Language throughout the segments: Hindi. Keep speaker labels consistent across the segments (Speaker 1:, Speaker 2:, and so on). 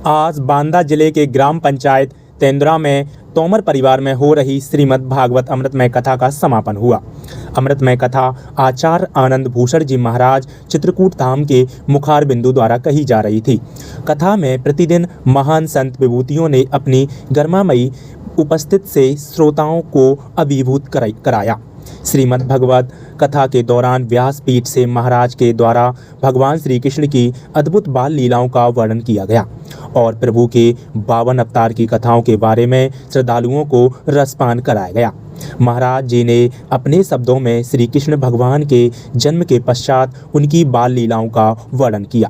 Speaker 1: आज बांदा जिले के ग्राम पंचायत तेंदुआ में तोमर परिवार में हो रही श्रीमद् भागवत अमृतमय कथा का समापन हुआ। अमृतमय कथा आचार्य आनंद भूषण जी महाराज चित्रकूट धाम के मुखार बिंदु द्वारा कही जा रही थी। कथा में प्रतिदिन महान संत विभूतियों ने अपनी गर्मामयी उपस्थित से श्रोताओं को अभिभूत कराया। श्रीमद् भगवत कथा के दौरान व्यासपीठ से महाराज के द्वारा भगवान श्री कृष्ण की अद्भुत बाल लीलाओं का वर्णन किया गया और प्रभु के 52 अवतार की कथाओं के बारे में श्रद्धालुओं को रसपान कराया गया। महाराज जी ने अपने शब्दों में श्री कृष्ण भगवान के जन्म के पश्चात उनकी बाल लीलाओं का वर्णन किया।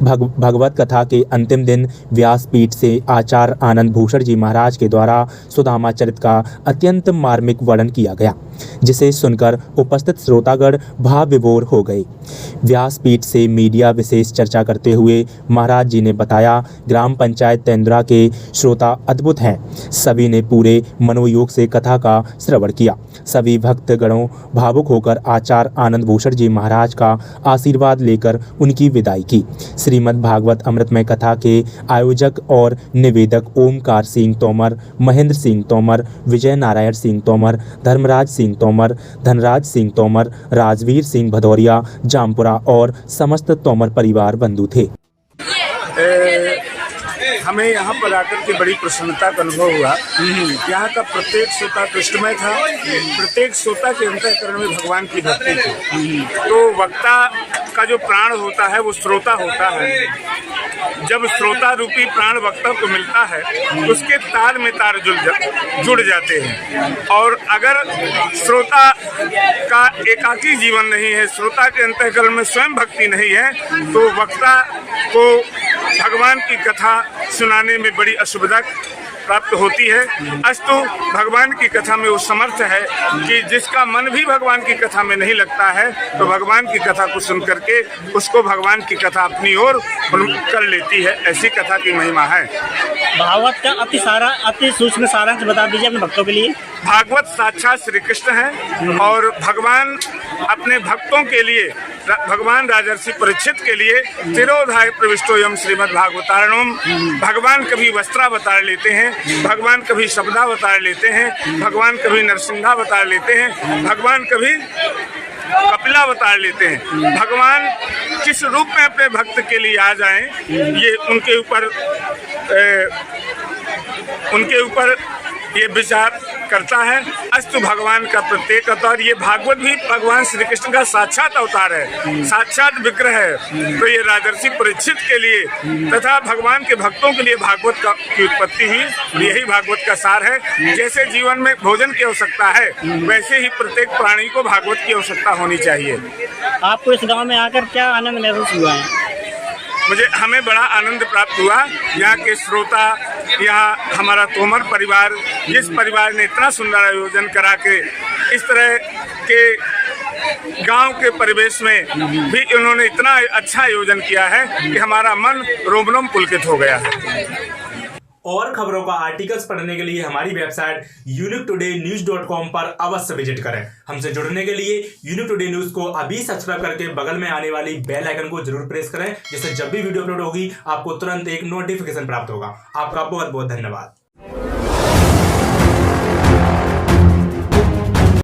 Speaker 1: भगवत कथा के अंतिम दिन व्यासपीठ से आचार्य आनंद भूषण जी महाराज के द्वारा सुदामा चरित का अत्यंत मार्मिक वर्णन किया गया, जिसे सुनकर उपस्थित श्रोतागण भाव विभोर हो गए। व्यासपीठ से मीडिया विशेष चर्चा करते हुए महाराज जी ने बताया, ग्राम पंचायत तेंदुआ के श्रोता अद्भुत हैं। सभी ने पूरे मनोयोग से कथा का श्रवण किया। सभी भक्तगणों भावुक होकर आचार्य आनंद भूषण जी महाराज का आशीर्वाद लेकर उनकी विदाई की। श्रीमद् भागवत अमृतमय कथा के आयोजक और निवेदक ओमकार सिंह तोमर, महेंद्र सिंह तोमर, विजय नारायण सिंह तोमर, धर्मराज सिंह तोमर, धनराज सिंह तोमर, राजवीर सिंह भदौरिया, जामपुरा और समस्त तोमर परिवार बंधु थे।
Speaker 2: हमें यहाँ पर आकर के बड़ी प्रसन्नता का अनुभव हुआ। यहाँ का प्रत्येक श्रोता कृष्णमय था। प्रत्येक श्रोता के अंतःकरण में भगवान की भक्ति थी। तो वक्ता का जो प्राण होता है वो श्रोता होता है। जब श्रोता रूपी प्राण वक्ता को मिलता है तो उसके तार में तार जुड़ जाते हैं। और अगर श्रोता का एकाकी जीवन नहीं है, श्रोता के अंतःकरण में स्वयं भक्ति नहीं है, तो वक्ता को भगवान की कथा सुनाने में बड़ी असुविधा प्राप्त होती है। अस्तु भगवान की कथा में वो समर्थ है कि जिसका मन भी भगवान की कथा में नहीं लगता है तो भगवान की कथा को सुन करके उसको भगवान की कथा अपनी ओर कर लेती है। ऐसी कथा की महिमा है।
Speaker 3: भागवत का अति सूक्ष्म सारांश बता दीजिए अपने भक्तों के लिए।
Speaker 2: भागवत साक्षात श्री कृष्ण है और भगवान अपने भक्तों के लिए, भगवान राजर्षि परीक्षित के लिए तिरोधाय प्रविष्टोयम श्रीमद् भागवतारणम। भगवान कभी वस्त्रावतार लेते हैं, भगवान कभी शब्दावतार लेते हैं, भगवान कभी नरसिंहावतार लेते हैं, भगवान कभी कपिलावतार लेते हैं। भगवान किस रूप में अपने भक्त के लिए आ जाएं, ये उनके ऊपर ये विचार करता है। अस्तु भगवान का प्रत्येक अवतार, ये भागवत भी भगवान श्री कृष्ण का साक्षात अवतार है, साक्षात विग्रह है। तो ये राजर्षि परीक्षित के लिए तथा भगवान के भक्तों के लिए भागवत की उत्पत्ति हुई। यही भागवत का सार है। जैसे जीवन में भोजन की आवश्यकता है, वैसे ही प्रत्येक प्राणी को भागवत की आवश्यकता होनी चाहिए।
Speaker 3: आपको इस गाँव में आकर क्या आनंद महसूस हुआ है?
Speaker 2: हमें बड़ा आनंद प्राप्त हुआ। यहाँ के श्रोता, यहाँ हमारा तोमर परिवार, जिस परिवार ने इतना सुंदर आयोजन करा के इस तरह के गांव के परिवेश में भी इन्होंने इतना अच्छा आयोजन किया है कि हमारा मन रोम पुलकित हो गया है।
Speaker 1: और खबरों का आर्टिकल्स पढ़ने के लिए हमारी वेबसाइट uniquetoday.news.com पर अवश्य विजिट करें। हमसे जुड़ने के लिए यूनिक टुडे न्यूज को अभी सब्सक्राइब करके बगल में आने वाली बेल आइकन को जरूर प्रेस करें, जिससे जब भी वीडियो अपलोड होगी आपको तुरंत एक नोटिफिकेशन प्राप्त होगा। आपका बहुत बहुत धन्यवाद।